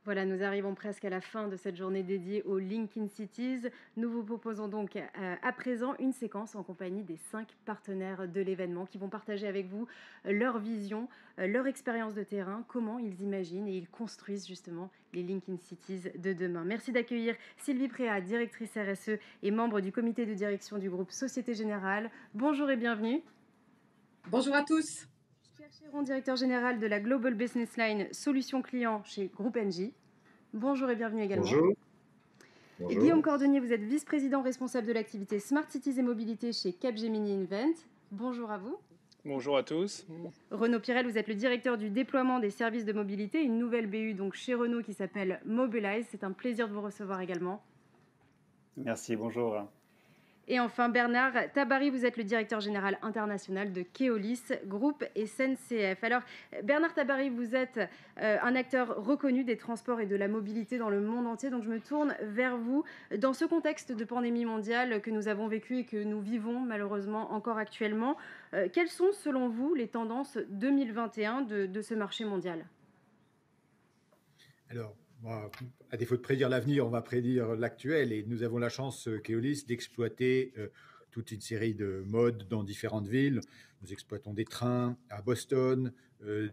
Voilà, nous arrivons presque à la fin de cette journée dédiée aux Linkin Cities. Nous vous proposons donc à présent une séquence en compagnie des 5 partenaires de l'événement qui vont partager avec vous leur vision, leur expérience de terrain, comment ils imaginent et ils construisent justement les Linkin Cities de demain. Merci d'accueillir Sylvie Préat, directrice RSE et membre du comité de direction du groupe Société Générale. Bonjour et bienvenue. Bonjour à tous. Pierre Chéron, directeur général de la Global Business Line Solutions Clients chez Groupe NJ. Bonjour et bienvenue également. Bonjour. Et Guillaume Cordonnier, vous êtes vice-président responsable de l'activité Smart Cities et Mobilité chez Capgemini Invent. Bonjour à vous. Bonjour à tous. Renaud Pirel, vous êtes le directeur du déploiement des services de mobilité, une nouvelle BU donc chez Renault qui s'appelle Mobilize. C'est un plaisir de vous recevoir également. Merci, bonjour. Et enfin, Bernard Tabary, vous êtes le directeur général international de Keolis, groupe SNCF. Alors, Bernard Tabary, vous êtes un acteur reconnu des transports et de la mobilité dans le monde entier. Donc, je me tourne vers vous. Dans ce contexte de pandémie mondiale que nous avons vécu et que nous vivons malheureusement encore actuellement, quelles sont, selon vous, les tendances 2021 de ce marché mondial ? Alors, à défaut de prédire l'avenir, on va prédire l'actuel et nous avons la chance, Keolis, d'exploiter toute une série de modes dans différentes villes. Nous exploitons des trains à Boston,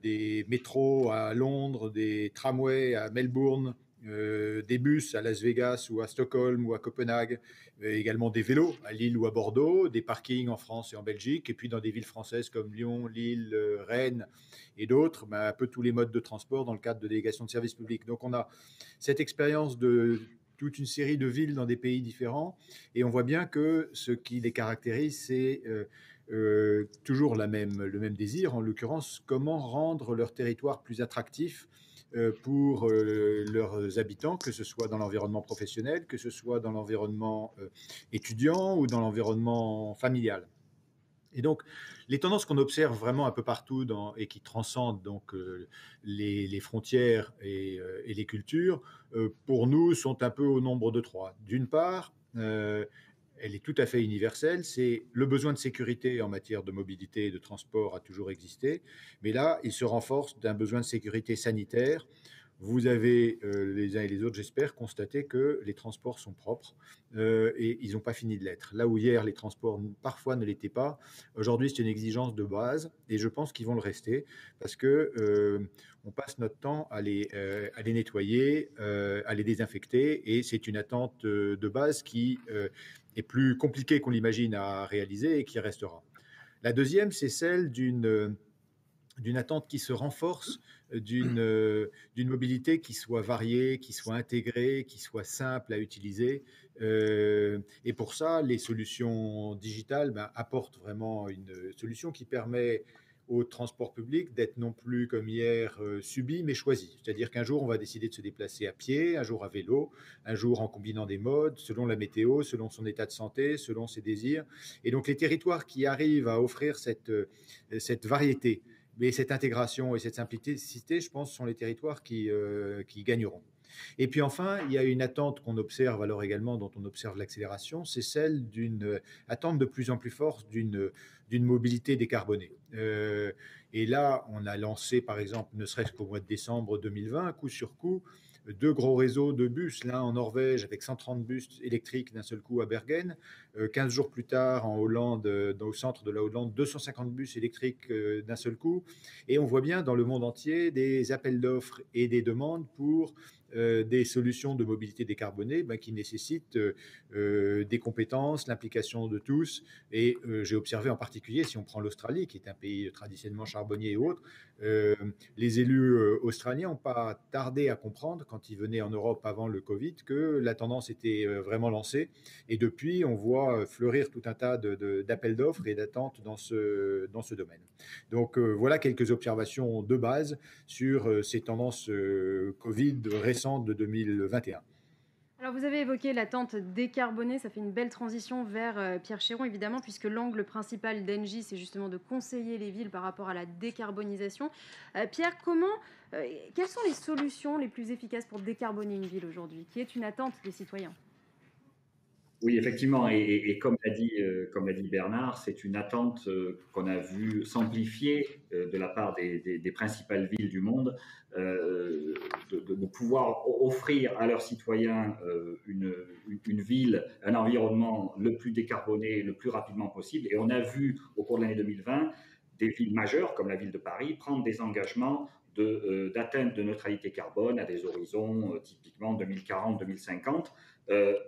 des métros à Londres, des tramways à Melbourne, des bus à Las Vegas ou à Stockholm ou à Copenhague, également des vélos à Lille ou à Bordeaux, des parkings en France et en Belgique, et puis dans des villes françaises comme Lyon, Lille, Rennes et d'autres, un peu tous les modes de transport dans le cadre de délégations de services publics. Donc on a cette expérience de toute une série de villes dans des pays différents, et on voit bien que ce qui les caractérise, c'est toujours le même désir, en l'occurrence, comment rendre leur territoire plus attractif pour leurs habitants, que ce soit dans l'environnement professionnel, que ce soit dans l'environnement étudiant ou dans l'environnement familial. Et donc, les tendances qu'on observe vraiment un peu partout et qui transcendent donc les frontières et les cultures, pour nous, sont un peu au nombre de 3. D'une part, elle est tout à fait universelle, c'est le besoin de sécurité en matière de mobilité et de transport a toujours existé, mais là, il se renforce d'un besoin de sécurité sanitaire. Vous avez, les uns et les autres, j'espère, constaté que les transports sont propres et ils n'ont pas fini de l'être. Là où hier, les transports parfois ne l'étaient pas, aujourd'hui, c'est une exigence de base et je pense qu'ils vont le rester parce que on passe notre temps à les nettoyer, à les désinfecter et c'est une attente de base qui est plus compliquée qu'on l'imagine à réaliser et qui restera. La deuxième, c'est celle d'une attente qui se renforce, d'une mobilité qui soit variée, qui soit intégrée, qui soit simple à utiliser. Et pour ça, les solutions digitales apportent vraiment une solution qui permet au transport public d'être non plus comme hier subi, mais choisi. C'est-à-dire qu'un jour, on va décider de se déplacer à pied, un jour à vélo, un jour en combinant des modes, selon la météo, selon son état de santé, selon ses désirs. Et donc, les territoires qui arrivent à offrir cette variété, mais cette intégration et cette simplicité, je pense, sont les territoires qui gagneront. Et puis enfin, il y a une attente qu'on observe alors également, dont on observe l'accélération, c'est celle d'une attente de plus en plus forte d'une mobilité décarbonée. Et là, on a lancé, par exemple, ne serait-ce qu'au mois de décembre 2020, coup sur coup, 2 gros réseaux de bus, l'un en Norvège avec 130 bus électriques d'un seul coup à Bergen, 15 jours plus tard en Hollande, au centre de la Hollande, 250 bus électriques d'un seul coup. Et on voit bien dans le monde entier des appels d'offres et des demandes pour des solutions de mobilité décarbonée qui nécessitent des compétences, l'implication de tous. Et j'ai observé en particulier, si on prend l'Australie, qui est un pays traditionnellement charbonnier et autres, les élus australiens n'ont pas tardé à comprendre, quand ils venaient en Europe avant le Covid, que la tendance était vraiment lancée. Et depuis, on voit fleurir tout un tas d'appels d'offres et d'attentes dans ce domaine. Donc voilà quelques observations de base sur ces tendances Covid récentes de 2021. Alors vous avez évoqué l'attente décarbonée, ça fait une belle transition vers Pierre Chéron évidemment, puisque l'angle principal d'Engie, c'est justement de conseiller les villes par rapport à la décarbonisation. Pierre, quelles sont les solutions les plus efficaces pour décarboner une ville aujourd'hui, qui est une attente des citoyens ? Oui, effectivement, et comme l'a dit Bernard, c'est une attente qu'on a vue s'amplifier de la part des principales villes du monde, de pouvoir offrir à leurs citoyens une ville, un environnement le plus décarboné, le plus rapidement possible. Et on a vu au cours de l'année 2020 des villes majeures, comme la ville de Paris, prendre des engagements d'atteinte de neutralité carbone à des horizons typiquement 2040-2050,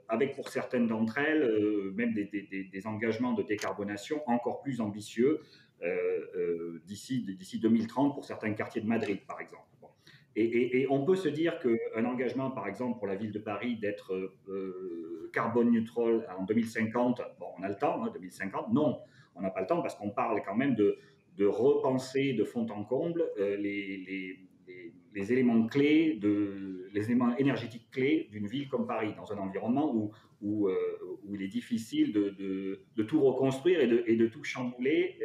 avec pour certaines d'entre elles même des engagements de décarbonation encore plus ambitieux d'ici 2030 pour certains quartiers de Madrid, par exemple. Bon. Et on peut se dire qu'un engagement, par exemple, pour la ville de Paris d'être carbone neutral en 2050, bon, on a le temps, hein, 2050, non, on n'a pas le temps parce qu'on parle quand même de repenser de fond en comble les éléments clés, les éléments énergétiques clés d'une ville comme Paris, dans un environnement où il est difficile de tout reconstruire et de tout chambouler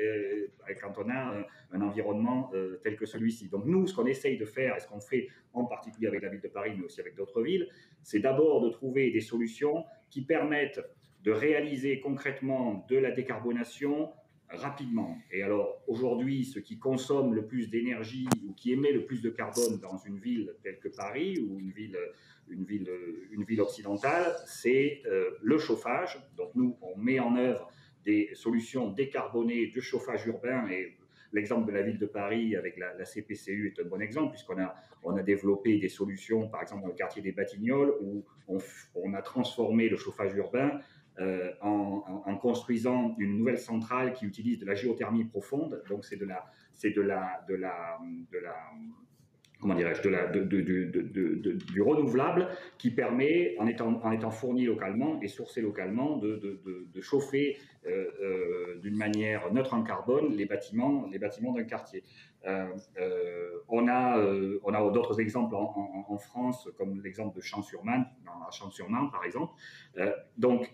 quand on a un environnement tel que celui-ci. Donc nous, ce qu'on essaye de faire, et ce qu'on fait en particulier avec la ville de Paris, mais aussi avec d'autres villes, c'est d'abord de trouver des solutions qui permettent de réaliser concrètement de la décarbonation rapidement. Et alors, aujourd'hui, ce qui consomme le plus d'énergie ou qui émet le plus de carbone dans une ville telle que Paris ou une ville occidentale, c'est le chauffage. Donc, nous, on met en œuvre des solutions décarbonées de chauffage urbain et l'exemple de la ville de Paris avec la CPCU est un bon exemple puisqu'on a développé des solutions, par exemple dans le quartier des Batignolles, où on a transformé le chauffage urbain en construisant une nouvelle centrale qui utilise de la géothermie profonde. Donc c'est comment dirais-je, du renouvelable qui permet, en étant fourni localement et sourcé localement, de chauffer d'une manière neutre en carbone les bâtiments d'un quartier. On a d'autres exemples en France, comme l'exemple de Champs-sur-Marne, par exemple. Donc,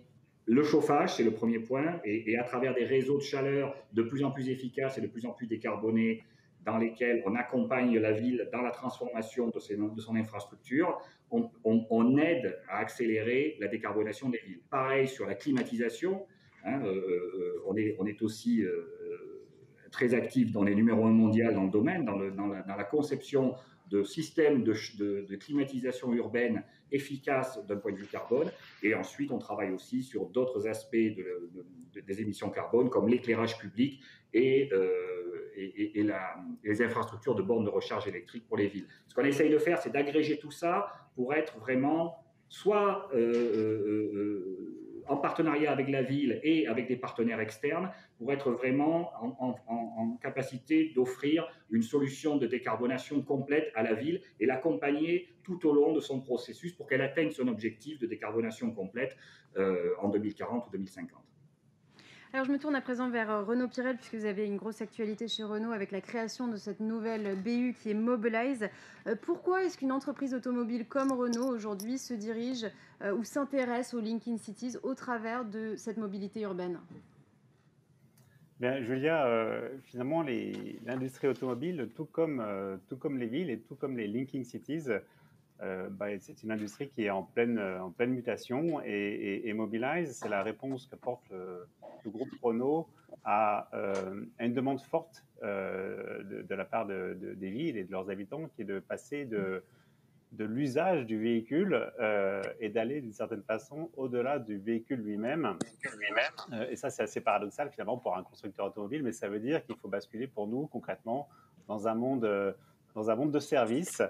le chauffage, c'est le premier point, et à travers des réseaux de chaleur de plus en plus efficaces et de plus en plus décarbonés, dans lesquels on accompagne la ville dans la transformation de son infrastructure, on aide à accélérer la décarbonation des villes. Pareil sur la climatisation, hein, on est aussi très actif dans les numéros 1 mondial dans le domaine, dans la conception de systèmes de climatisation urbaine efficaces d'un point de vue carbone. Et ensuite, on travaille aussi sur d'autres aspects des émissions carbone, comme l'éclairage public et les infrastructures de bornes de recharge électrique pour les villes. Ce qu'on essaye de faire, c'est d'agréger tout ça pour être vraiment soit en partenariat avec la ville et avec des partenaires externes, pour être vraiment en capacité d'offrir une solution de décarbonation complète à la ville et l'accompagner tout au long de son processus pour qu'elle atteigne son objectif de décarbonation complète en 2040 ou 2050. Alors je me tourne à présent vers Renaud Pirel, puisque vous avez une grosse actualité chez Renault avec la création de cette nouvelle BU qui est Mobilize. Pourquoi est-ce qu'une entreprise automobile comme Renault aujourd'hui se dirige ou s'intéresse aux Linking Cities au travers de cette mobilité urbaine ? Bien, Julia, finalement, l'industrie automobile, tout comme les villes et tout comme les Linking Cities, c'est une industrie qui est en pleine mutation et Mobilize, c'est la réponse qu'apporte le groupe Renault à une demande forte de la part des villes et de leurs habitants, qui est de passer de l'usage du véhicule et d'aller d'une certaine façon au-delà du véhicule lui-même. Et ça, c'est assez paradoxal finalement pour un constructeur automobile, mais ça veut dire qu'il faut basculer pour nous concrètement dans un monde de services.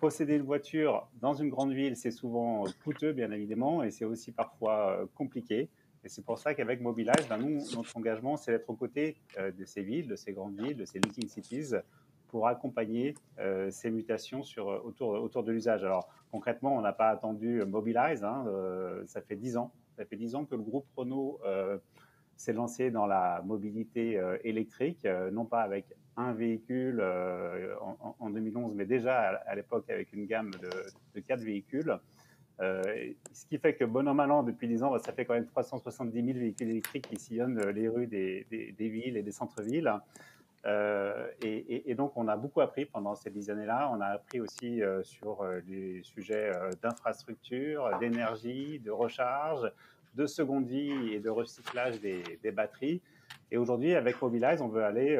Posséder une voiture dans une grande ville, c'est souvent coûteux, bien évidemment, et c'est aussi parfois compliqué. Et c'est pour ça qu'avec Mobilize, nous, notre engagement, c'est d'être aux côtés de ces villes, de ces grandes villes, de ces Linking Cities, pour accompagner ces mutations autour de l'usage. Alors, concrètement, on n'a pas attendu Mobilize, ça fait 10 ans. Ça fait 10 ans que le groupe Renault s'est lancé dans la mobilité électrique, non pas avec un véhicule en 2011, mais déjà à l'époque avec une gamme de 4 véhicules. Ce qui fait que bon an, mal an, depuis 10 ans, ça fait quand même 370 000 véhicules électriques qui sillonnent les rues des villes et des centres-villes. Et donc, on a beaucoup appris pendant ces 10 années-là. On a appris aussi sur les sujets d'infrastructure, d'énergie, de recharge, de seconde vie et de recyclage des batteries. Et aujourd'hui, avec Mobilize, on veut aller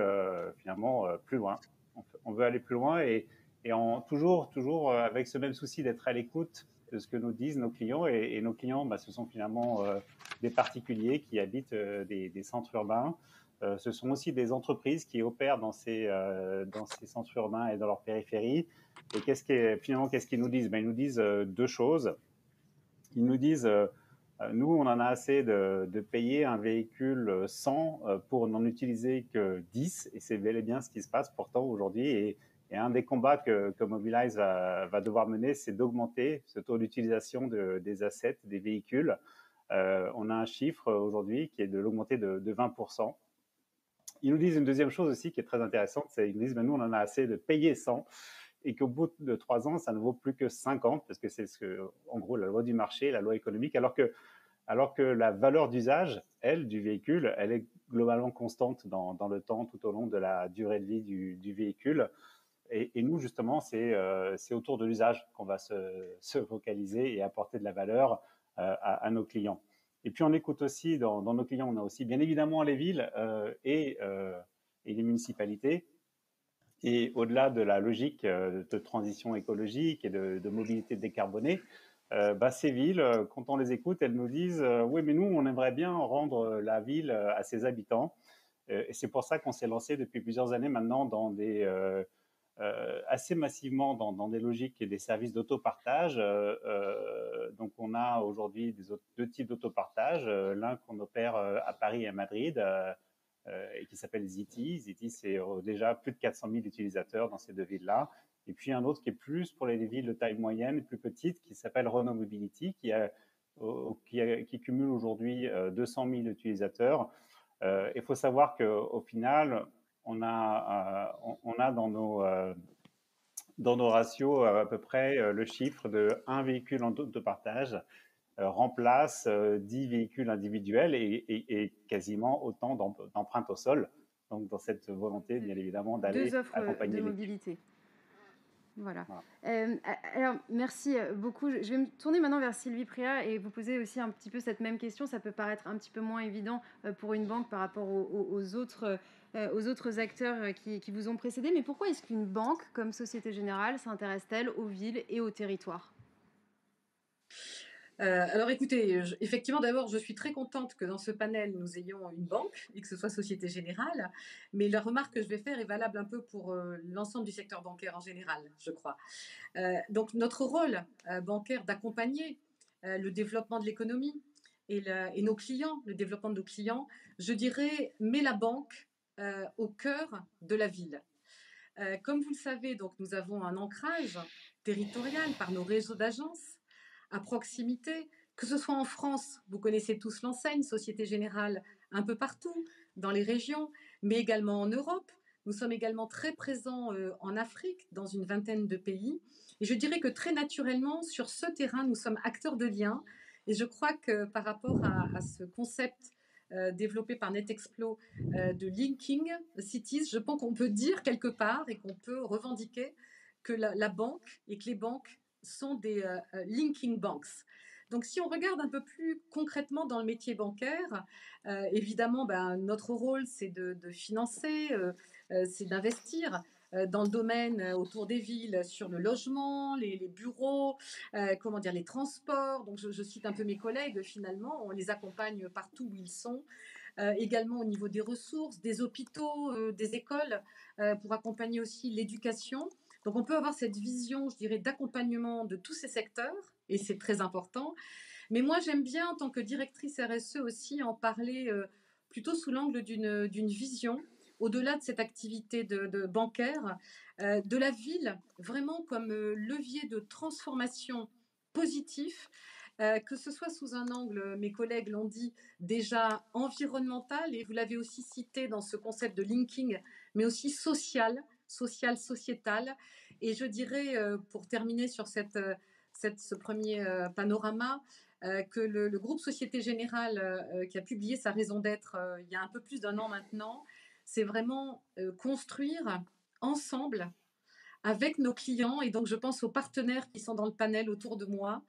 finalement plus loin. On veut aller plus loin et toujours avec ce même souci d'être à l'écoute de ce que nous disent nos clients. Et nos clients, ce sont finalement des particuliers qui habitent des centres urbains. Ce sont aussi des entreprises qui opèrent dans ces centres urbains et dans leur périphérie. Et finalement, qu'est-ce qu'ils nous disent? Ils nous disent deux choses. Ils nous disent, nous, on en a assez de payer un véhicule 100 pour n'en utiliser que 10, et c'est bel et bien ce qui se passe pourtant aujourd'hui. Et un des combats que Mobilize va devoir mener, c'est d'augmenter ce taux d'utilisation des assets, des véhicules. On a un chiffre aujourd'hui qui est de l'augmenter de 20%. Ils nous disent une deuxième chose aussi qui est très intéressante, c'est qu'ils nous disent, nous, on en a assez de payer 100 et qu'au bout de 3 ans, ça ne vaut plus que 50, parce que c'est en gros la loi du marché, la loi économique, alors que la valeur d'usage, du véhicule, elle est globalement constante dans le temps, tout au long de la durée de vie du véhicule. Et nous, justement, c'est autour de l'usage qu'on va se focaliser et apporter de la valeur à nos clients. Et puis, on écoute aussi, dans nos clients, on a aussi bien évidemment les villes et les municipalités. Et au-delà de la logique de transition écologique et de mobilité décarbonée, ces villes, quand on les écoute, elles nous disent oui, mais nous, on aimerait bien rendre la ville à ses habitants. Et c'est pour ça qu'on s'est lancé depuis plusieurs années maintenant assez massivement dans des logiques et des services d'autopartage. Donc, on a aujourd'hui deux types d'autopartage. L'un qu'on opère à Paris et à Madrid, et qui s'appelle Zity. Zity, c'est déjà plus de 400 000 utilisateurs dans ces deux villes-là. Et puis un autre qui est plus pour les villes de taille moyenne, plus petites, qui s'appelle Renault Mobility, qui cumule aujourd'hui 200 000 utilisateurs. Il faut savoir qu'au final, on a dans nos ratios à peu près le chiffre de 1 véhicule en autopartage remplace 10 véhicules individuels et quasiment autant d'empreintes au sol. Donc, dans cette volonté, bien évidemment, d'aller accompagner de mobilité. Voilà. Alors, merci beaucoup. Je vais me tourner maintenant vers Sylvie Préat et vous poser aussi un petit peu cette même question. Ça peut paraître un petit peu moins évident pour une banque par rapport aux autres acteurs qui vous ont précédé. Mais pourquoi est-ce qu'une banque comme Société Générale s'intéresse-t-elle aux villes et aux territoires ? Alors écoutez, effectivement, d'abord, je suis très contente que dans ce panel, nous ayons une banque et que ce soit Société Générale. Mais la remarque que je vais faire est valable un peu pour l'ensemble du secteur bancaire en général, je crois. Donc notre rôle bancaire d'accompagner le développement de l'économie et nos clients, le développement de nos clients, je dirais, met la banque au cœur de la ville. Comme vous le savez, donc, nous avons un ancrage territorial par nos réseaux d'agences à proximité, que ce soit en France, vous connaissez tous l'enseigne Société Générale un peu partout, dans les régions, mais également en Europe. Nous sommes également très présents en Afrique, dans une vingtaine de pays. Et je dirais que très naturellement, sur ce terrain, nous sommes acteurs de liens. Et je crois que par rapport à ce concept développé par NetExplo de Linking Cities, je pense qu'on peut dire quelque part et qu'on peut revendiquer que la banque et que les banques sont des linking banks. Donc, si on regarde un peu plus concrètement dans le métier bancaire, évidemment, notre rôle, c'est de financer, c'est d'investir dans le domaine autour des villes, sur le logement, les bureaux, les transports. Donc, je cite un peu mes collègues, finalement, on les accompagne partout où ils sont. Également au niveau des ressources, des hôpitaux, des écoles, pour accompagner aussi l'éducation. Donc, on peut avoir cette vision, je dirais, d'accompagnement de tous ces secteurs, et c'est très important. Mais moi, j'aime bien, en tant que directrice RSE aussi, en parler plutôt sous l'angle d'une vision, au-delà de cette activité de bancaire, de la ville, vraiment comme levier de transformation positif, que ce soit sous un angle, mes collègues l'ont dit, déjà environnemental, et vous l'avez aussi cité dans ce concept de linking, mais aussi social, sociétal. Et je dirais, pour terminer sur ce premier panorama, que le groupe Société Générale, qui a publié sa raison d'être il y a un peu plus d'1 an maintenant, c'est vraiment construire ensemble avec nos clients, et donc je pense aux partenaires qui sont dans le panel autour de moi,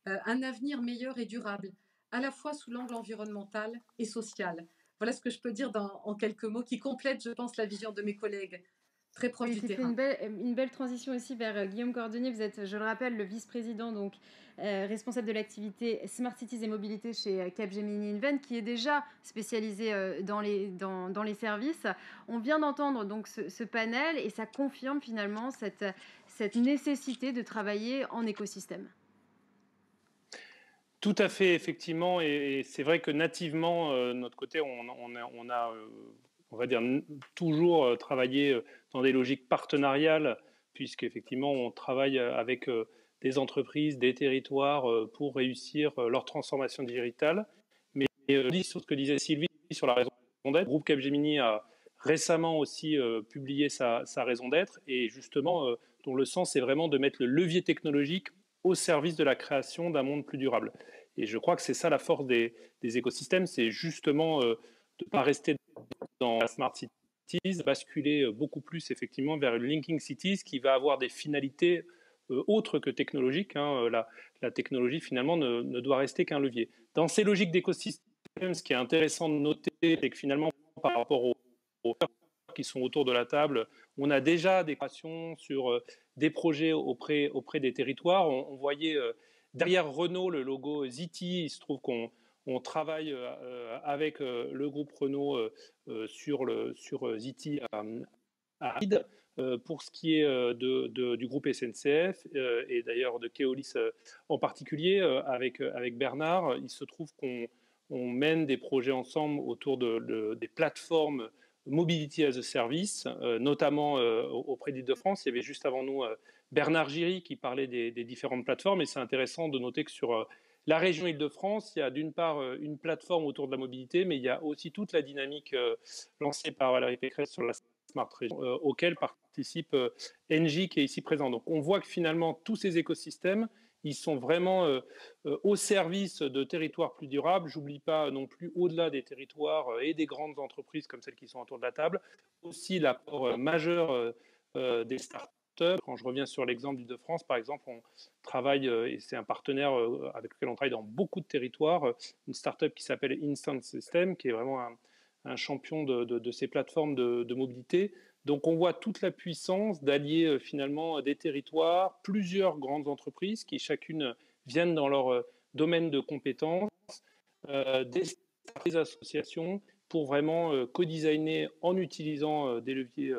un avenir meilleur et durable, à la fois sous l'angle environnemental et social. Voilà ce que je peux dire en quelques mots, qui complète, je pense, la vision de mes collègues très proches Oui, du c'était terrain. une belle transition aussi vers Guillaume Cordonnier. Vous êtes, je le rappelle, le vice-président, donc responsable de l'activité Smart Cities et Mobilité chez Capgemini Invent, qui est déjà spécialisé dans les services. On vient d'entendre donc ce panel et ça confirme finalement cette nécessité de travailler en écosystème. Tout à fait, effectivement, et c'est vrai que nativement, de notre côté, on va dire, toujours travaillé dans des logiques partenariales, puisqu'effectivement, on travaille avec des entreprises, des territoires pour réussir leur transformation digitale. Mais sur ce que disait Sylvie sur la raison d'être, le groupe Capgemini a récemment aussi publié sa raison d'être, et justement, dont le sens est vraiment de mettre le levier technologique au service de la création d'un monde plus durable. Et je crois que c'est ça la force des écosystèmes, c'est justement de ne pas rester dans la Smart Cities, basculer beaucoup plus effectivement vers une Linking Cities qui va avoir des finalités autres que technologiques. La technologie finalement ne doit rester qu'un levier. Dans ces logiques d'écosystèmes, ce qui est intéressant de noter, c'est que finalement par rapport aux qui sont autour de la table, on a déjà des créations sur des projets auprès des territoires. On voyait derrière Renault le logo Zity. Il se trouve qu'on travaille avec le groupe Renault sur Zity à Ride. Pour ce qui est du groupe SNCF et d'ailleurs de Keolis en particulier, avec Bernard, il se trouve qu'on mène des projets ensemble autour des plateformes Mobility as a Service, notamment auprès d'Île-de-France. Il y avait juste avant nous Bernard Giry qui parlait des différentes plateformes, et c'est intéressant de noter que sur la région Île-de-France, il y a d'une part une plateforme autour de la mobilité, mais il y a aussi toute la dynamique lancée par Valérie Pécresse sur la Smart Région, auquel participe Engie qui est ici présent. Donc on voit que finalement tous ces écosystèmes, ils sont vraiment au service de territoires plus durables. J'oublie pas non plus, au-delà des territoires et des grandes entreprises comme celles qui sont autour de la table, aussi l'apport majeur des startups. Quand je reviens sur l'exemple d'Île-de-France, par exemple, on travaille, et c'est un partenaire avec lequel on travaille dans beaucoup de territoires, une startup qui s'appelle Instant System, qui est vraiment un champion de ces plateformes de mobilité. Donc on voit toute la puissance d'allier finalement des territoires, plusieurs grandes entreprises qui chacune viennent dans leur domaine de compétences, des associations pour vraiment co-designer en utilisant des leviers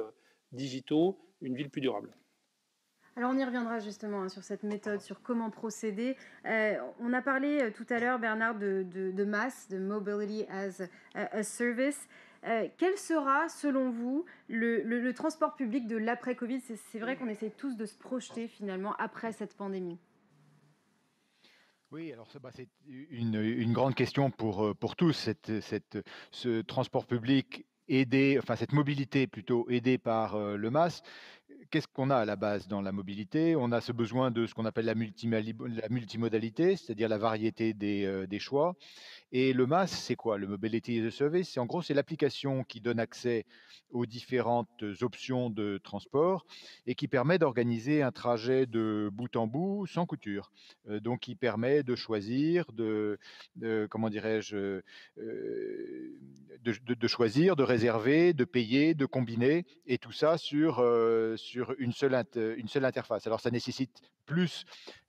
digitaux une ville plus durable. Alors on y reviendra justement sur cette méthode, sur comment procéder. On a parlé tout à l'heure, Bernard, de MaaS, de Mobility as a Service. Quel sera, selon vous, le transport public de l'après-Covid? C'est vrai qu'on essaie tous de se projeter finalement après cette pandémie. Oui, alors c'est une grande question pour tous, ce transport public aidé, enfin cette mobilité plutôt aidée par le MaaS. Qu'est-ce qu'on a à la base dans la mobilité? On a ce besoin de ce qu'on appelle la multimodalité, c'est-à-dire la variété des choix. Et le MaaS, c'est quoi? Le Mobility as a Service, c'est en gros, c'est l'application qui donne accès aux différentes options de transport et qui permet d'organiser un trajet de bout en bout sans couture. Donc, qui permet de choisir, comment dirais-je, de choisir, de réserver, de payer, de combiner, et tout ça sur une seule interface. Alors, ça nécessite plus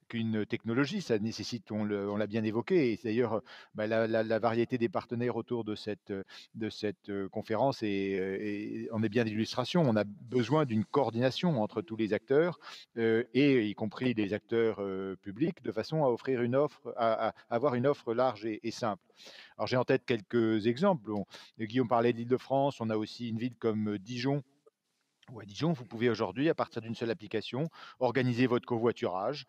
qu'une technologie, ça nécessite, on l'a bien évoqué, et d'ailleurs la variété des partenaires autour de cette conférence en est bien d'illustration. On a besoin d'une coordination entre tous les acteurs, et y compris les acteurs publics, de façon à offrir une offre, à avoir une offre large et simple. Alors j'ai en tête quelques exemples. Guillaume parlait d'Île-de-France, on a aussi une ville comme Dijon, ou à Dijon, vous pouvez aujourd'hui, à partir d'une seule application, organiser votre covoiturage,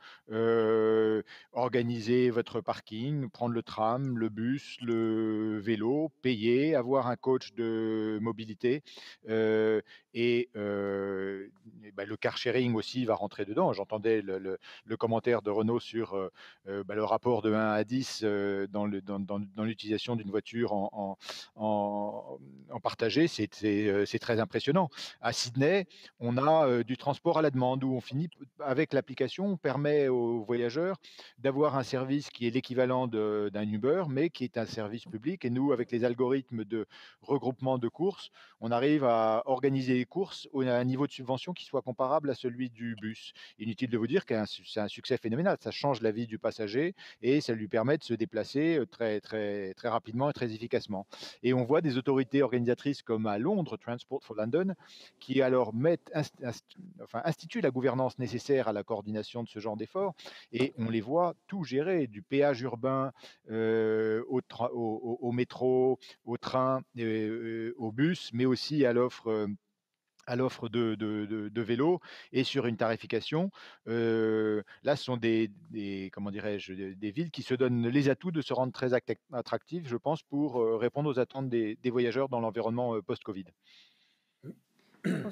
organiser votre parking, prendre le tram, le bus, le vélo, payer, avoir un coach de mobilité, heu et le car sharing aussi va rentrer dedans. J'entendais le commentaire de Renault sur, le rapport de 1 à 10, dans l'utilisation d'une voiture en partagé, c'est très impressionnant. À Sydney, on a, du transport à la demande où on finit avec l'application, on permet aux voyageurs d'avoir un service qui est l'équivalent d'un Uber, mais qui est un service public. Et nous, avec les algorithmes de regroupement de courses, on arrive à organiser les courses à un niveau de subvention qui soit comparable à celui du bus. Inutile de vous dire que c'est un succès phénoménal. Ça change la vie du passager et ça lui permet de se déplacer très, très, très rapidement et très efficacement. Et on voit des autorités organisatrices comme à Londres, Transport for London, qui alors instituent la gouvernance nécessaire à la coordination de ce genre d'efforts. Et on les voit tout gérer, du péage urbain au métro, au train, au bus, mais aussi à l'offre de vélos et sur une tarification. Là, ce sont comment dirais-je, des villes qui se donnent les atouts de se rendre très attractives, je pense, pour répondre aux attentes des voyageurs dans l'environnement post-Covid. Donc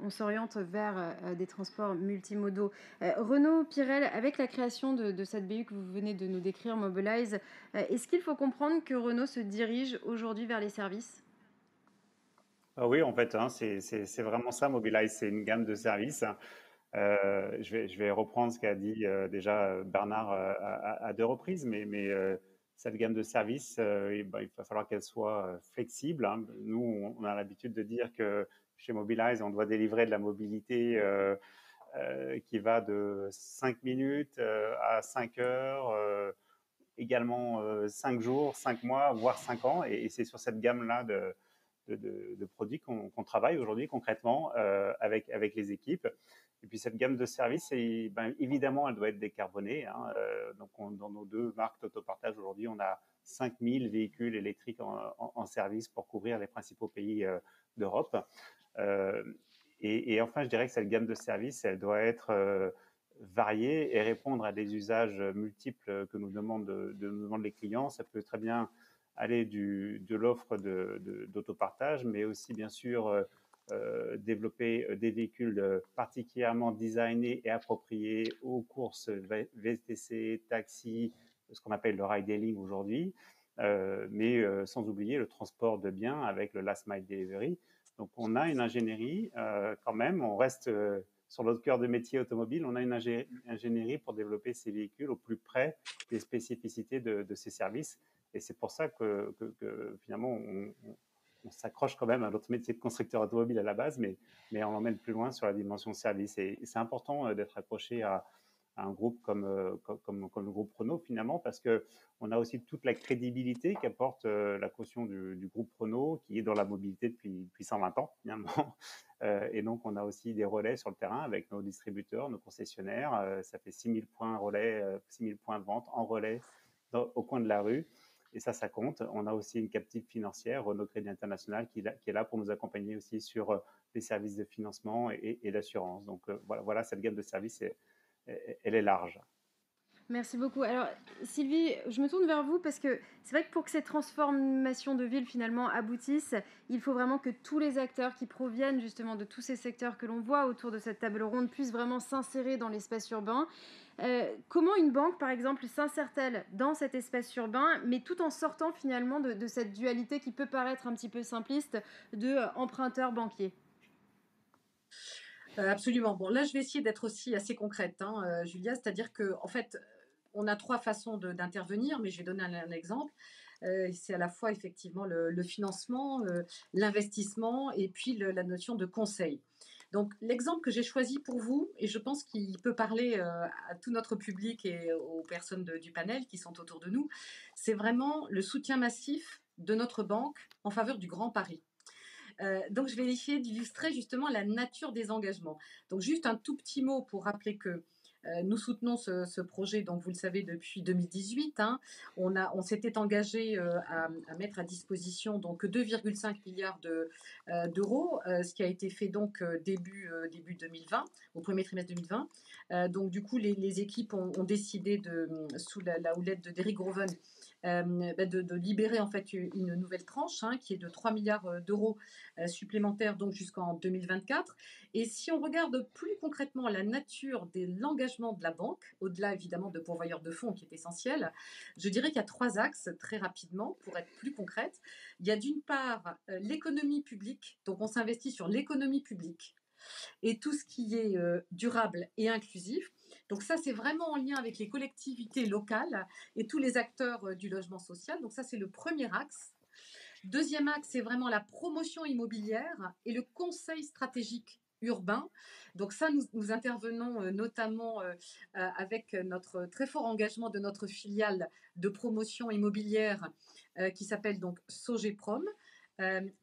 on s'oriente vers des transports multimodaux. Renaud Pirel, avec la création de cette BU que vous venez de nous décrire, Mobilize, est-ce qu'il faut comprendre que Renault se dirige aujourd'hui vers les services ? Oui, en fait, hein, c'est vraiment ça, Mobilize, c'est une gamme de services. Je vais reprendre ce qu'a dit déjà Bernard à deux reprises, mais cette gamme de services, il va falloir qu'elle soit flexible, hein. Nous, on a l'habitude de dire que chez Mobilize, on doit délivrer de la mobilité qui va de 5 minutes à 5 heures, également 5 jours, 5 mois, voire 5 ans. Et c'est sur cette gamme-là de produits qu'on travaille aujourd'hui concrètement avec les équipes. Et puis cette gamme de services, évidemment, elle doit être décarbonée, hein. Donc dans nos deux marques d'autopartage aujourd'hui, on a 5000 véhicules électriques en service pour couvrir les principaux pays d'Europe. Et enfin, je dirais que cette gamme de services, elle doit être variée et répondre à des usages multiples que nous demandent les clients. Ça peut très bien aller de l'offre d'autopartage, mais aussi bien sûr développer des véhicules particulièrement designés et appropriés aux courses VTC, taxi, ce qu'on appelle le ride-hailing aujourd'hui, mais sans oublier le transport de biens avec le last mile delivery. Donc on a une ingénierie quand même, on reste sur notre cœur de métier automobile, on a une ingénierie pour développer ces véhicules au plus près des spécificités de ces services. Et c'est pour ça que finalement, on s'accroche quand même à notre métier de constructeur automobile à la base, mais on l'emmène plus loin sur la dimension service. Et c'est important d'être accroché à un groupe comme le groupe Renault, finalement, parce qu'on a aussi toute la crédibilité qu'apporte la caution du groupe Renault, qui est dans la mobilité depuis 120 ans, finalement. Et donc, on a aussi des relais sur le terrain avec nos distributeurs, nos concessionnaires. Ça fait 6000 points relais, 6000 points de vente en relais au coin de la rue. Et ça compte. On a aussi une captive financière, Renault Crédit International, qui est là pour nous accompagner aussi sur les services de financement et d'assurance. Donc voilà, cette gamme de services, elle est large. Merci beaucoup. Alors, Sylvie, je me tourne vers vous parce que c'est vrai que pour que cette transformation de ville finalement aboutisse, il faut vraiment que tous les acteurs qui proviennent justement de tous ces secteurs que l'on voit autour de cette table ronde puissent vraiment s'insérer dans l'espace urbain. Comment une banque, par exemple, s'insère-t-elle dans cet espace urbain, mais tout en sortant finalement de cette dualité qui peut paraître un petit peu simpliste de emprunteur-banquier ? Absolument. Bon, là, je vais essayer d'être aussi assez concrète, hein, Julia, c'est-à-dire qu'en fait, on a 3 façons d'intervenir, mais je vais donner un exemple. C'est à la fois effectivement le financement, l'investissement et puis la notion de conseil. Donc l'exemple que j'ai choisi pour vous, et je pense qu'il peut parler à tout notre public et aux personnes du panel qui sont autour de nous, c'est vraiment le soutien massif de notre banque en faveur du Grand Paris. Donc, je vais essayer d'illustrer justement la nature des engagements. Donc, juste un tout petit mot pour rappeler que Nous soutenons ce projet, donc vous le savez, depuis 2018. Hein. On s'était engagé à mettre à disposition donc 2,5 milliards d'euros, ce qui a été fait donc début 2020, au premier trimestre 2020. Donc du coup, les équipes ont décidé, sous la houlette d'Eric Groven, de libérer en fait une nouvelle tranche, hein, qui est de 3 milliards d'euros supplémentaires, donc jusqu'en 2024. Et si on regarde plus concrètement la nature de l'engagement de la banque, au-delà évidemment de pourvoyeurs de fonds qui est essentiel, je dirais qu'il y a 3 axes très rapidement pour être plus concrète. Il y a d'une part l'économie publique, donc on s'investit sur l'économie publique et tout ce qui est durable et inclusif. Donc ça, c'est vraiment en lien avec les collectivités locales et tous les acteurs du logement social. Donc ça, c'est le premier axe. Deuxième axe, c'est vraiment la promotion immobilière et le conseil stratégique urbain. Donc ça, nous intervenons notamment avec notre très fort engagement de notre filiale de promotion immobilière qui s'appelle donc Sogeprom.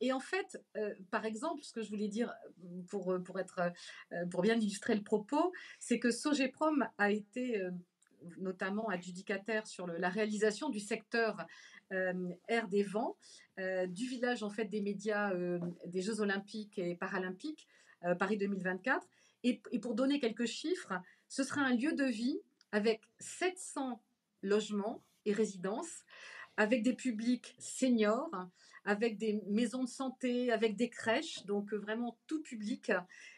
Et en fait, par exemple, ce que je voulais dire pour bien illustrer le propos, c'est que Sogeprom a été notamment adjudicataire sur la réalisation du secteur air des vents, du village en fait des médias des Jeux Olympiques et Paralympiques Paris 2024. Et pour donner quelques chiffres, ce sera un lieu de vie avec 700 logements et résidences, avec des publics seniors, avec des maisons de santé, avec des crèches, donc vraiment tout public.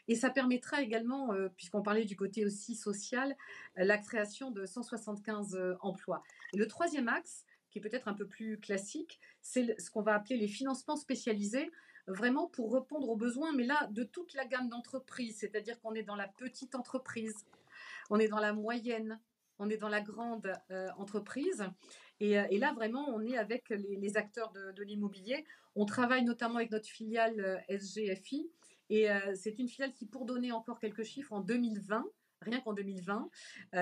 Et ça permettra également, puisqu'on parlait du côté aussi social, la création de 175 emplois. Et le troisième axe, qui est peut-être un peu plus classique, c'est ce qu'on va appeler les financements spécialisés, vraiment pour répondre aux besoins, mais là, de toute la gamme d'entreprises, c'est-à-dire qu'on est dans la petite entreprise, on est dans la moyenne, on est dans la grande entreprise. Et là, vraiment, on est avec les acteurs de l'immobilier. On travaille notamment avec notre filiale SGFI. Et c'est une filiale qui, pour donner encore quelques chiffres, en 2020, rien qu'en 2020,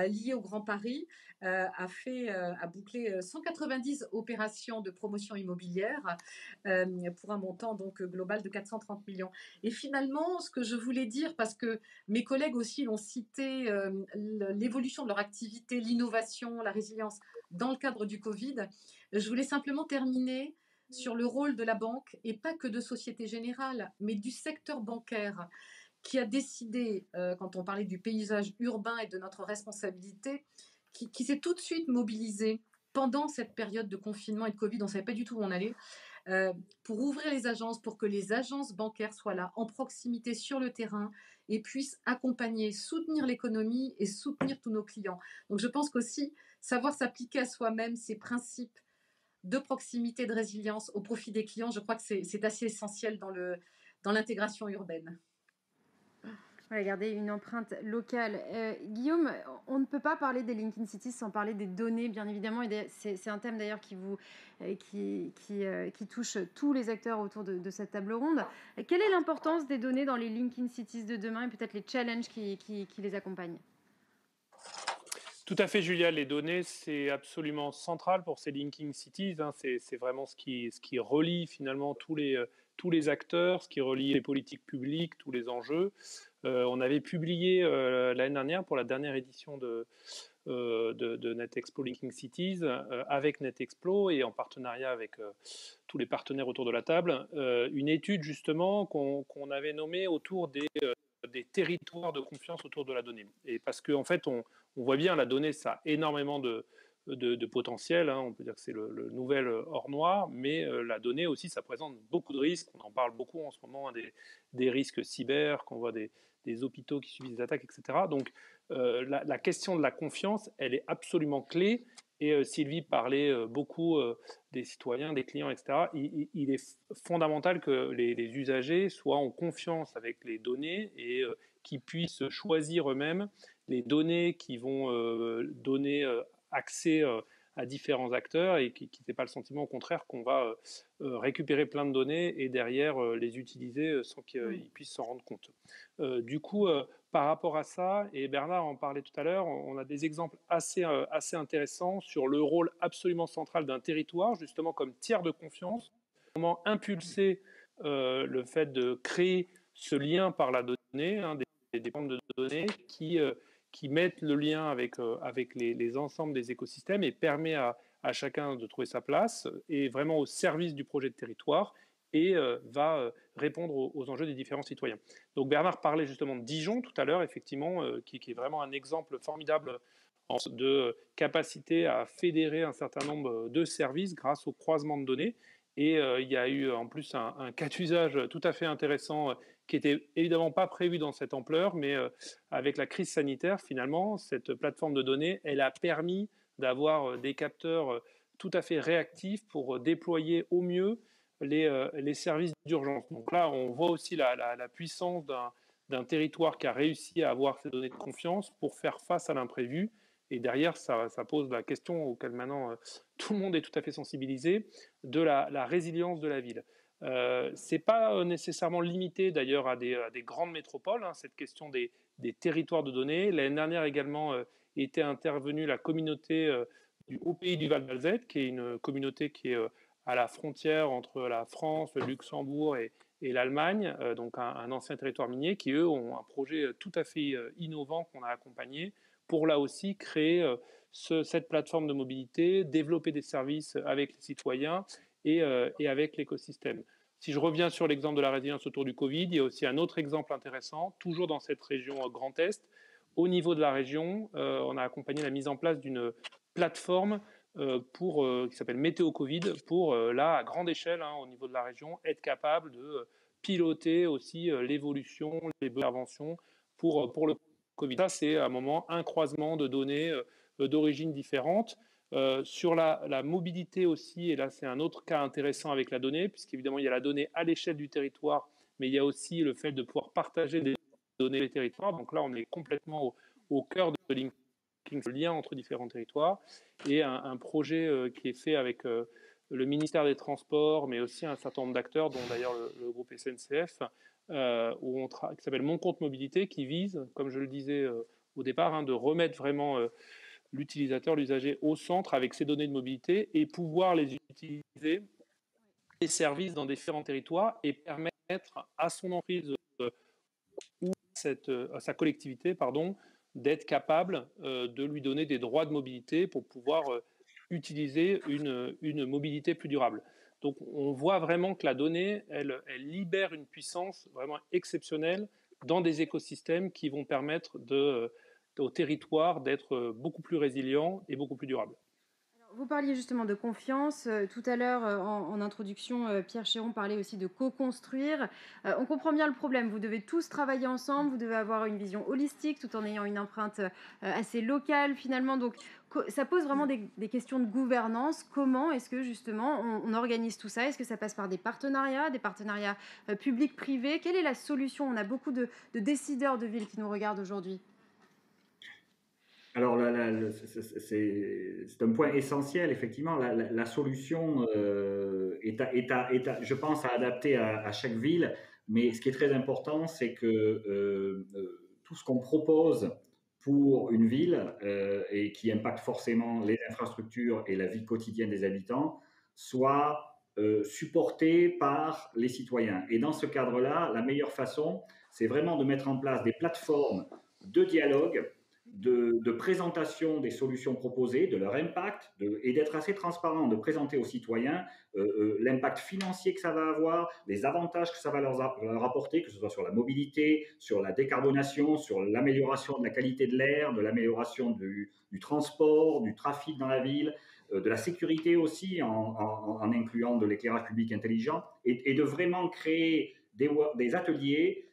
liée au Grand Paris, a bouclé 190 opérations de promotion immobilière pour un montant donc global de 430 millions. Et finalement, ce que je voulais dire, parce que mes collègues aussi l'ont cité, l'évolution de leur activité, l'innovation, la résilience dans le cadre du Covid, je voulais simplement terminer sur le rôle de la banque, et pas que de Société Générale, mais du secteur bancaire, qui a décidé, quand on parlait du paysage urbain et de notre responsabilité, qui s'est tout de suite mobilisé pendant cette période de confinement et de Covid, on ne savait pas du tout où on allait, pour ouvrir les agences, pour que les agences bancaires soient là, en proximité sur le terrain, et puissent accompagner, soutenir l'économie et soutenir tous nos clients. Donc je pense qu'aussi, savoir s'appliquer à soi-même ces principes de proximité, de résilience au profit des clients, je crois que c'est assez essentiel dans l'intégration urbaine. Voilà, garder une empreinte locale. Guillaume, on ne peut pas parler des Linking Cities sans parler des données, bien évidemment. Et c'est un thème d'ailleurs qui touche tous les acteurs autour de cette table ronde. Quelle est l'importance des données dans les Linking Cities de demain et peut-être les challenges qui les accompagnent ? Tout à fait, Julia. Les données, c'est absolument central pour ces Linking Cities. Hein. C'est vraiment ce qui relie finalement tous les acteurs, ce qui relie les politiques publiques, tous les enjeux. On avait publié l'année dernière, pour la dernière édition de NetExplo Linking Cities, avec NetExplo et en partenariat avec tous les partenaires autour de la table, une étude justement qu'on avait nommée autour des territoires de confiance autour de la donnée. Et parce qu'en fait, on voit bien, la donnée, ça a énormément de potentiel, hein. On peut dire que c'est le nouvel or noir, mais la donnée aussi, ça présente beaucoup de risques. On en parle beaucoup en ce moment, hein, des risques cyber, qu'on voit des hôpitaux qui subissent des attaques, etc. Donc la question de la confiance, elle est absolument clé. Et Sylvie parlait beaucoup des citoyens, des clients, etc. Il est fondamental que les usagers soient en confiance avec les données et qu'ils puissent choisir eux-mêmes les données qui vont donner accès à différents acteurs et qui n'aient pas le sentiment, au contraire, qu'on va récupérer plein de données et derrière les utiliser sans qu'ils puissent s'en rendre compte. Du coup, par rapport à ça, et Bernard en parlait tout à l'heure, on a des exemples assez intéressants sur le rôle absolument central d'un territoire, justement comme tiers de confiance, comment impulser le fait de créer ce lien par la donnée, hein, des banques de données qui qui mettent le lien avec les ensembles des écosystèmes et permet à chacun de trouver sa place, est vraiment au service du projet de territoire et va répondre aux enjeux des différents citoyens. Donc Bernard parlait justement de Dijon tout à l'heure, effectivement, qui est vraiment un exemple formidable de capacité à fédérer un certain nombre de services grâce au croisement de données. Et il y a eu en plus un cas d'usage tout à fait intéressant qui n'était évidemment pas prévu dans cette ampleur, mais avec la crise sanitaire, finalement, cette plateforme de données, elle a permis d'avoir des capteurs tout à fait réactifs pour déployer au mieux les services d'urgence. Donc là, on voit aussi la puissance d'un territoire qui a réussi à avoir ces données de confiance pour faire face à l'imprévu. Et derrière, ça pose la question auquel maintenant tout le monde est tout à fait sensibilisé, de la résilience de la ville. Ce n'est pas nécessairement limité d'ailleurs à des grandes métropoles, hein, cette question des territoires de données. L'année dernière également était intervenue la communauté du Haut Pays du Val d'Alzette, qui est une communauté qui est à la frontière entre la France, le Luxembourg et l'Allemagne, donc un ancien territoire minier, qui eux ont un projet tout à fait innovant qu'on a accompagné pour là aussi créer cette plateforme de mobilité, développer des services avec les citoyens et avec l'écosystème. Si je reviens sur l'exemple de la résilience autour du Covid, il y a aussi un autre exemple intéressant, toujours dans cette région Grand Est. Au niveau de la région, on a accompagné la mise en place d'une plateforme qui s'appelle Météo Covid, pour là, à grande échelle, hein, au niveau de la région, être capable de piloter aussi l'évolution, les interventions pour le Covid. Ça, c'est à un moment un croisement de données d'origines différentes. Sur la mobilité aussi, et là c'est un autre cas intéressant avec la donnée, puisqu'évidemment il y a la donnée à l'échelle du territoire, mais il y a aussi le fait de pouvoir partager des données des territoires. Donc là, on est complètement au cœur de Linking, le lien entre différents territoires, et un projet qui est fait avec le ministère des Transports, mais aussi un certain nombre d'acteurs, dont d'ailleurs le groupe SNCF, qui s'appelle Mon Compte Mobilité, qui vise, comme je le disais au départ, hein, de remettre vraiment l'utilisateur, l'usager au centre avec ces données de mobilité et pouvoir les utiliser, les services dans différents territoires et permettre à son entreprise ou à sa collectivité, d'être capable de lui donner des droits de mobilité pour pouvoir utiliser une mobilité plus durable. Donc on voit vraiment que la donnée, elle libère une puissance vraiment exceptionnelle dans des écosystèmes qui vont permettre au territoire d'être beaucoup plus résilient et beaucoup plus durable. Vous parliez justement de confiance. Tout à l'heure, en introduction, Pierre Chéron parlait aussi de co-construire. On comprend bien le problème. Vous devez tous travailler ensemble, vous devez avoir une vision holistique tout en ayant une empreinte assez locale finalement. Donc, ça pose vraiment des questions de gouvernance. Comment est-ce que justement on organise tout ça? Est-ce que ça passe par des partenariats publics-privés? Quelle est la solution? On a beaucoup de décideurs de villes qui nous regardent aujourd'hui. Alors, c'est un point essentiel, effectivement. La solution est, je pense, à adapter à chaque ville. Mais ce qui est très important, c'est que tout ce qu'on propose pour une ville et qui impacte forcément les infrastructures et la vie quotidienne des habitants soit supporté par les citoyens. Et dans ce cadre-là, la meilleure façon, c'est vraiment de mettre en place des plateformes de dialogue, de présentation des solutions proposées, de leur impact, et d'être assez transparent, de présenter aux citoyens l'impact financier que ça va avoir, les avantages que ça va leur apporter, que ce soit sur la mobilité, sur la décarbonation, sur l'amélioration de la qualité de l'air, de l'amélioration du transport, du trafic dans la ville, de la sécurité aussi, en incluant de l'éclairage public intelligent, et de vraiment créer des ateliers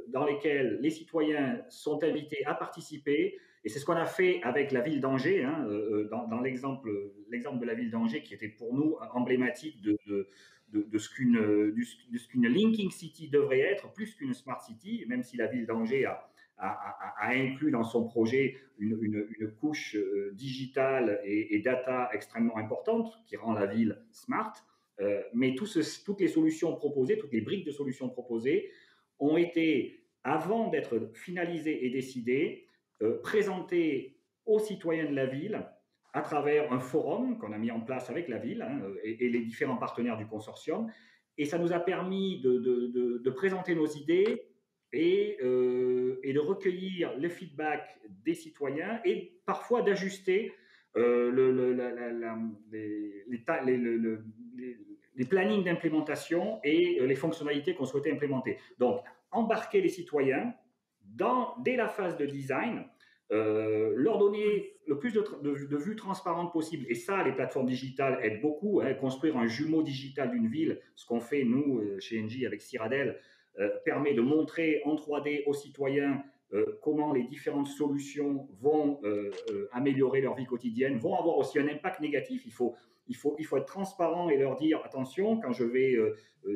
dans lesquels les citoyens sont invités à participer. Et c'est ce qu'on a fait avec la ville d'Angers, hein, dans l'exemple de la ville d'Angers, qui était pour nous emblématique de ce qu'une Linking City devrait être, plus qu'une Smart City, même si la ville d'Angers a inclus dans son projet une couche digitale et data extrêmement importante qui rend la ville smart. Mais toutes les solutions proposées, toutes les briques de solutions proposées ont été, avant d'être finalisées et décidées, présentées aux citoyens de la ville à travers un forum qu'on a mis en place avec la ville et les différents partenaires du consortium. Et ça nous a permis de présenter nos idées et de recueillir le feedback des citoyens et parfois d'ajuster les plannings d'implémentation et les fonctionnalités qu'on souhaitait implémenter. Donc, embarquer les citoyens dès la phase de design, leur donner le plus de vues transparentes possible. Et ça, les plateformes digitales aident beaucoup. Construire un jumeau digital d'une ville, ce qu'on fait, nous, chez Engie, avec Cyrabel, permet de montrer en 3D aux citoyens comment les différentes solutions vont améliorer leur vie quotidienne, vont avoir aussi un impact négatif. Il faut être transparent et leur dire, attention, quand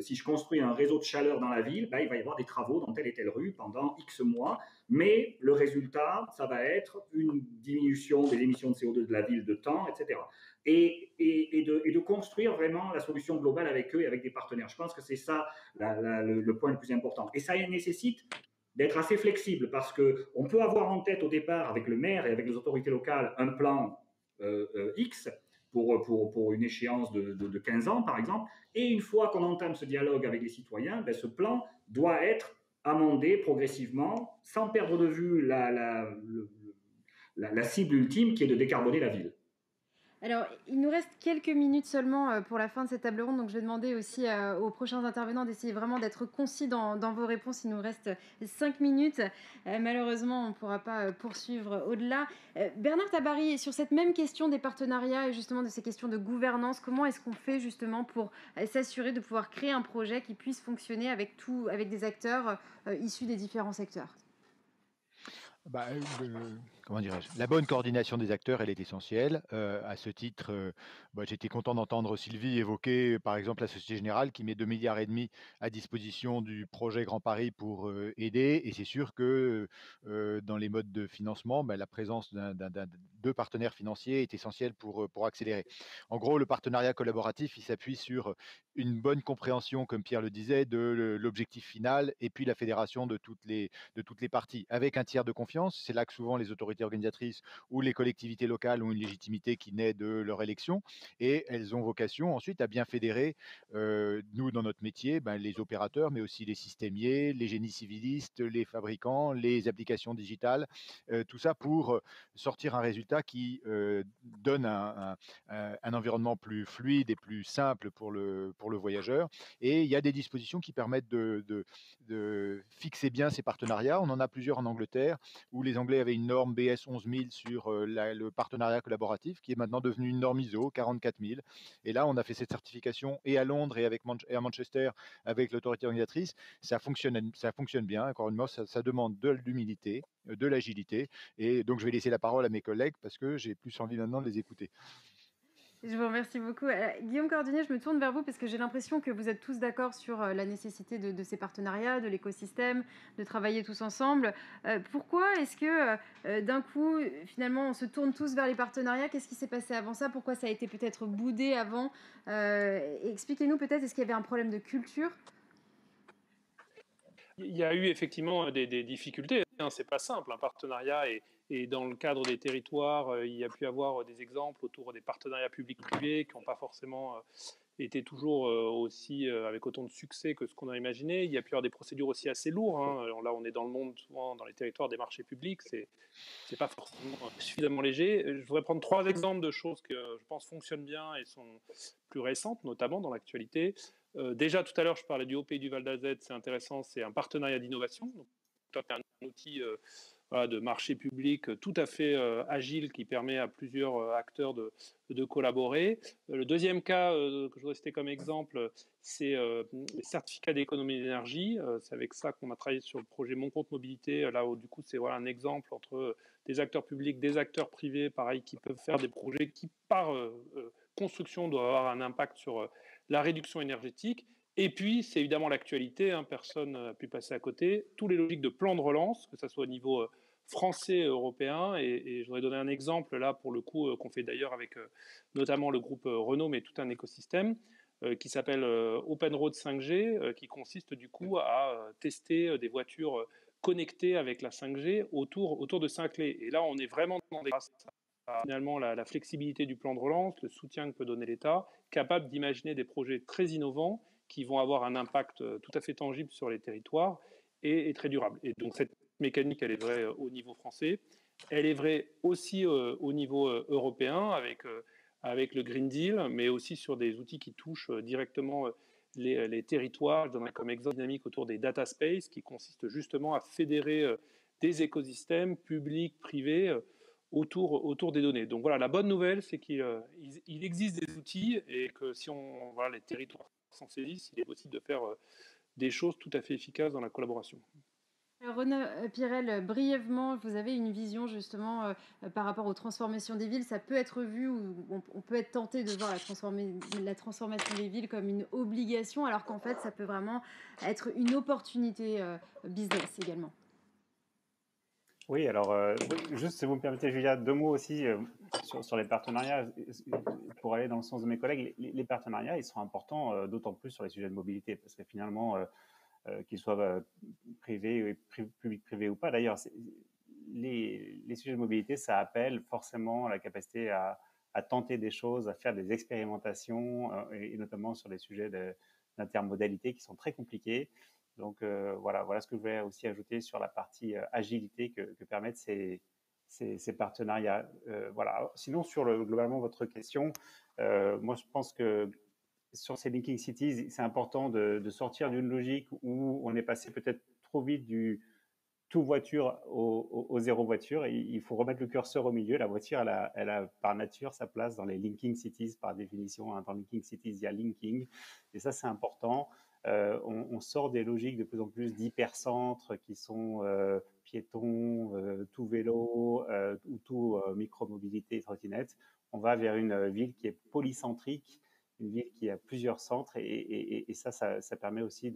si je construis un réseau de chaleur dans la ville, il va y avoir des travaux dans telle et telle rue pendant X mois, mais le résultat, ça va être une diminution des émissions de CO2 de la ville de temps, etc. Et de construire vraiment la solution globale avec eux et avec des partenaires. Je pense que c'est ça le point le plus important. Et ça nécessite d'être assez flexible parce qu'on peut avoir en tête au départ avec le maire et avec les autorités locales un plan X pour une échéance de 15 ans par exemple, et une fois qu'on entame ce dialogue avec les citoyens, ce plan doit être amendé progressivement sans perdre de vue la cible ultime qui est de décarboner la ville. Alors, il nous reste quelques minutes seulement pour la fin de cette table ronde, donc je vais demander aussi aux prochains intervenants d'essayer vraiment d'être concis dans vos réponses. Il nous reste 5 minutes. Malheureusement, on ne pourra pas poursuivre au-delà. Bernard Tabary, sur cette même question des partenariats et justement de ces questions de gouvernance, comment est-ce qu'on fait justement pour s'assurer de pouvoir créer un projet qui puisse fonctionner avec des acteurs issus des différents secteurs ? Comment dirais-je, la bonne coordination des acteurs, elle est essentielle. À ce titre, j'étais content d'entendre Sylvie évoquer, par exemple, la Société Générale qui met 2,5 milliards à disposition du projet Grand Paris pour aider. Et c'est sûr que dans les modes de financement, la présence de partenaires financiers est essentielle pour accélérer. En gros, le partenariat collaboratif, il s'appuie sur une bonne compréhension, comme Pierre le disait, de l'objectif final et puis la fédération de toutes les parties, avec un tiers de confiance. C'est là que souvent les autorités organisatrices ou les collectivités locales ont une légitimité qui naît de leur élection, et elles ont vocation ensuite à bien fédérer, nous dans notre métier, les opérateurs, mais aussi les systémiers, les génies civilistes, les fabricants, les applications digitales, tout ça pour sortir un résultat qui donne un environnement plus fluide et plus simple pour le voyageur. Et il y a des dispositions qui permettent de fixer bien ces partenariats. On en a plusieurs en Angleterre, où les Anglais avaient une norme BS 11000 sur le partenariat collaboratif, qui est maintenant devenue une norme ISO 44000. Et là, on a fait cette certification et à Londres et à Manchester avec l'autorité organisatrice. Ça fonctionne bien. Encore une fois, ça demande de l'humilité, de l'agilité. Et donc, je vais laisser la parole à mes collègues parce que j'ai plus envie maintenant de les écouter. Je vous remercie beaucoup. Guillaume Cordonnier, je me tourne vers vous parce que j'ai l'impression que vous êtes tous d'accord sur la nécessité de ces partenariats, de l'écosystème, de travailler tous ensemble. Pourquoi est-ce que d'un coup, finalement, on se tourne tous vers les partenariats ? Qu'est-ce qui s'est passé avant ça ? Pourquoi ça a été peut-être boudé avant ? Expliquez-nous peut-être, est-ce qu'il y avait un problème de culture ? Il y a eu effectivement des difficultés. C'est pas simple, un partenariat et dans le cadre des territoires, il y a pu avoir des exemples autour des partenariats publics-privés qui n'ont pas forcément été toujours aussi avec autant de succès que ce qu'on a imaginé. Il y a pu avoir des procédures aussi assez lourdes. Alors là, on est dans le monde, souvent dans les territoires des marchés publics, c'est pas forcément suffisamment léger. Je voudrais prendre 3 exemples de choses que je pense fonctionnent bien et sont plus récentes, notamment dans l'actualité. Déjà, tout à l'heure, je parlais du Haut Pays du Val d'Azette, c'est intéressant, c'est un partenariat d'innovation. Donc, c'est un outil de marché public tout à fait agile qui permet à plusieurs acteurs de collaborer. Le deuxième cas que je voudrais citer comme exemple, c'est les certificats d'économie d'énergie. C'est avec ça qu'on a travaillé sur le projet Mon Compte Mobilité. Là où du coup, c'est un exemple entre des acteurs publics, des acteurs privés, pareil, qui peuvent faire des projets qui, par construction, doivent avoir un impact sur la réduction énergétique. Et puis, c'est évidemment l'actualité, personne n'a pu passer à côté, tous les logiques de plan de relance, que ce soit au niveau français, européen, et je voudrais donner un exemple, là, pour le coup, qu'on fait d'ailleurs avec notamment le groupe Renault, mais tout un écosystème, qui s'appelle Open Road 5G, qui consiste du coup à tester des voitures connectées avec la 5G autour de Saint-Cloud. Et là, on est vraiment dans des finalement la flexibilité du plan de relance, le soutien que peut donner l'État, capable d'imaginer des projets très innovants qui vont avoir un impact tout à fait tangible sur les territoires est très durable. Et donc cette mécanique, elle est vraie au niveau français, elle est vraie aussi au niveau européen avec le Green Deal, mais aussi sur des outils qui touchent directement les territoires. Je donnerai comme exemple dynamique autour des data space, qui consiste justement à fédérer des écosystèmes publics, privés, autour des données. Donc voilà, la bonne nouvelle, c'est qu'il existe des outils et que si les territoires s'en saisissent, il est possible de faire des choses tout à fait efficaces dans la collaboration. Alors, Renaud Pirel, brièvement, vous avez une vision justement par rapport aux transformations des villes. Ça peut être vu ou on peut être tenté de voir la transformation des villes comme une obligation, alors qu'en fait, ça peut vraiment être une opportunité business également. Oui, alors, juste si vous me permettez, Julia, 2 mots aussi sur les partenariats. Pour aller dans le sens de mes collègues, les partenariats, ils sont importants, d'autant plus sur les sujets de mobilité, parce que finalement, qu'ils soient privés, public-privé ou pas. D'ailleurs, les sujets de mobilité, ça appelle forcément la capacité à tenter des choses, à faire des expérimentations, et notamment sur les sujets d'intermodalité qui sont très compliqués. Donc voilà ce que je voulais aussi ajouter sur la partie agilité que permettent ces partenariats. Voilà. Sinon, globalement, votre question, moi je pense que sur ces Linking Cities, c'est important de sortir d'une logique où on est passé peut-être trop vite du tout voiture au zéro voiture. Il faut remettre le curseur au milieu. La voiture, elle a par nature sa place dans les Linking Cities, par définition. Dans Linking Cities, il y a Linking. Et ça, c'est important. On sort des logiques de plus en plus d'hypercentres qui sont piétons, tout vélo ou tout micro-mobilité, trottinette. On va vers une ville qui est polycentrique, une ville qui a plusieurs centres et ça permet aussi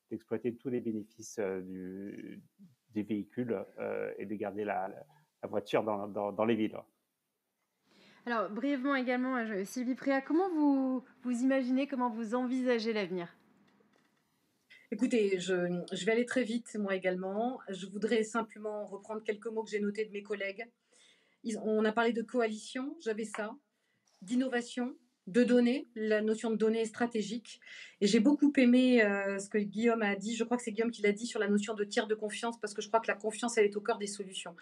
d'exploiter tous les bénéfices des véhicules et de garder la voiture dans les villes. Alors, brièvement également, Sylvie Préat, comment vous imaginez, comment vous envisagez l'avenir ? Écoutez, je vais aller très vite, moi également. Je voudrais simplement reprendre quelques mots que j'ai notés de mes collègues. On a parlé de coalition, j'avais ça, d'innovation, de données, la notion de données stratégique. Et j'ai beaucoup aimé ce que Guillaume a dit, je crois que c'est Guillaume qui l'a dit, sur la notion de tiers de confiance, parce que je crois que la confiance, elle est au cœur des solutions.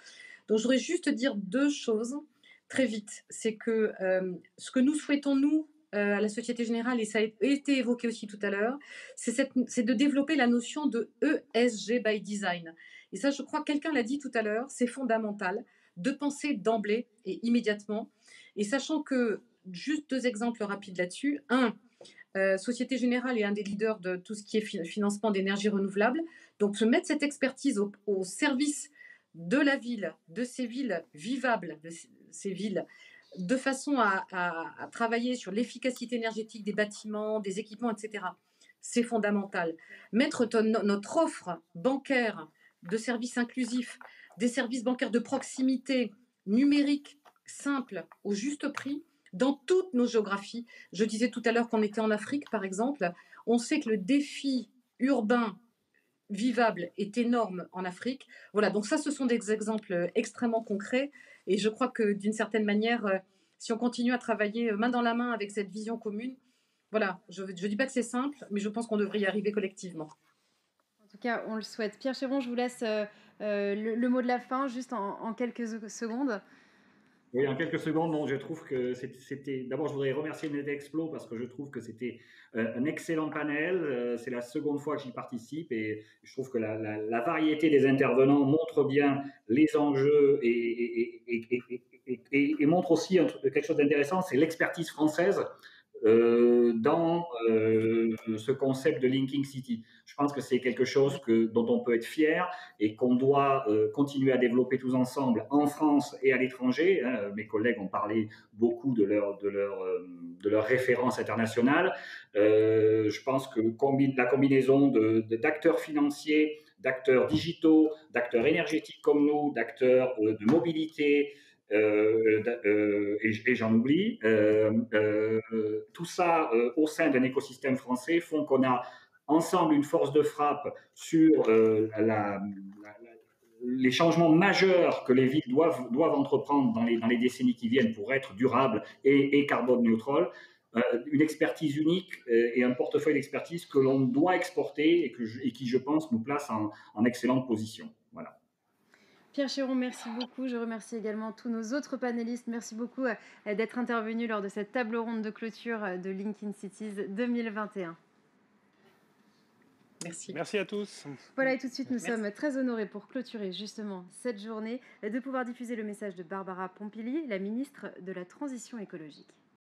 Donc, je voudrais juste dire 2 choses très vite. C'est que ce que nous souhaitons, nous, à la Société Générale, et ça a été évoqué aussi tout à l'heure, c'est de développer la notion de ESG by design. Et ça, je crois que quelqu'un l'a dit tout à l'heure, c'est fondamental de penser d'emblée et immédiatement. Et sachant que, juste 2 exemples rapides là-dessus. Société Générale est un des leaders de tout ce qui est financement d'énergie renouvelable. Donc, se mettre cette expertise au service de la ville, de ces villes vivables, de ces villes, de façon à travailler sur l'efficacité énergétique des bâtiments, des équipements, etc. C'est fondamental. Mettre notre offre bancaire de services inclusifs, des services bancaires de proximité, numériques, simples, au juste prix, dans toutes nos géographies. Je disais tout à l'heure qu'on était en Afrique, par exemple. On sait que le défi urbain vivable est énorme en Afrique. Voilà, donc ça, ce sont des exemples extrêmement concrets. Et je crois que d'une certaine manière, si on continue à travailler main dans la main avec cette vision commune, voilà, je ne dis pas que c'est simple, mais je pense qu'on devrait y arriver collectivement. En tout cas, on le souhaite. Pierre Chéron, je vous laisse le mot de la fin, juste en quelques secondes. Oui, en quelques secondes, non, je trouve que c'était. D'abord, je voudrais remercier Netexplo parce que je trouve que c'était un excellent panel. C'est la seconde fois que j'y participe et je trouve que la variété des intervenants montre bien les enjeux et montre aussi quelque chose d'intéressant, c'est l'expertise française dans ce concept de Linking City. Je pense que c'est quelque chose dont on peut être fier et qu'on doit continuer à développer tous ensemble en France et à l'étranger. Mes collègues ont parlé beaucoup de leur référence internationale. Je pense que la combinaison d'acteurs financiers, d'acteurs digitaux, d'acteurs énergétiques comme nous, d'acteurs de mobilité, et j'en oublie, tout ça au sein d'un écosystème français font qu'on a ensemble une force de frappe sur les changements majeurs que les villes doivent entreprendre dans les décennies qui viennent pour être durables et carbone neutres. une expertise unique et un portefeuille d'expertise que l'on doit exporter et qui, je pense, nous place en excellente position. Voilà. Pierre Chéron, merci beaucoup. Je remercie également tous nos autres panélistes. Merci beaucoup d'être intervenus lors de cette table ronde de clôture de Linking Cities 2021. Merci. Merci à tous. Voilà, et tout de suite, nous sommes très honorés pour clôturer justement cette journée de pouvoir diffuser le message de Barbara Pompili, la ministre de la Transition écologique.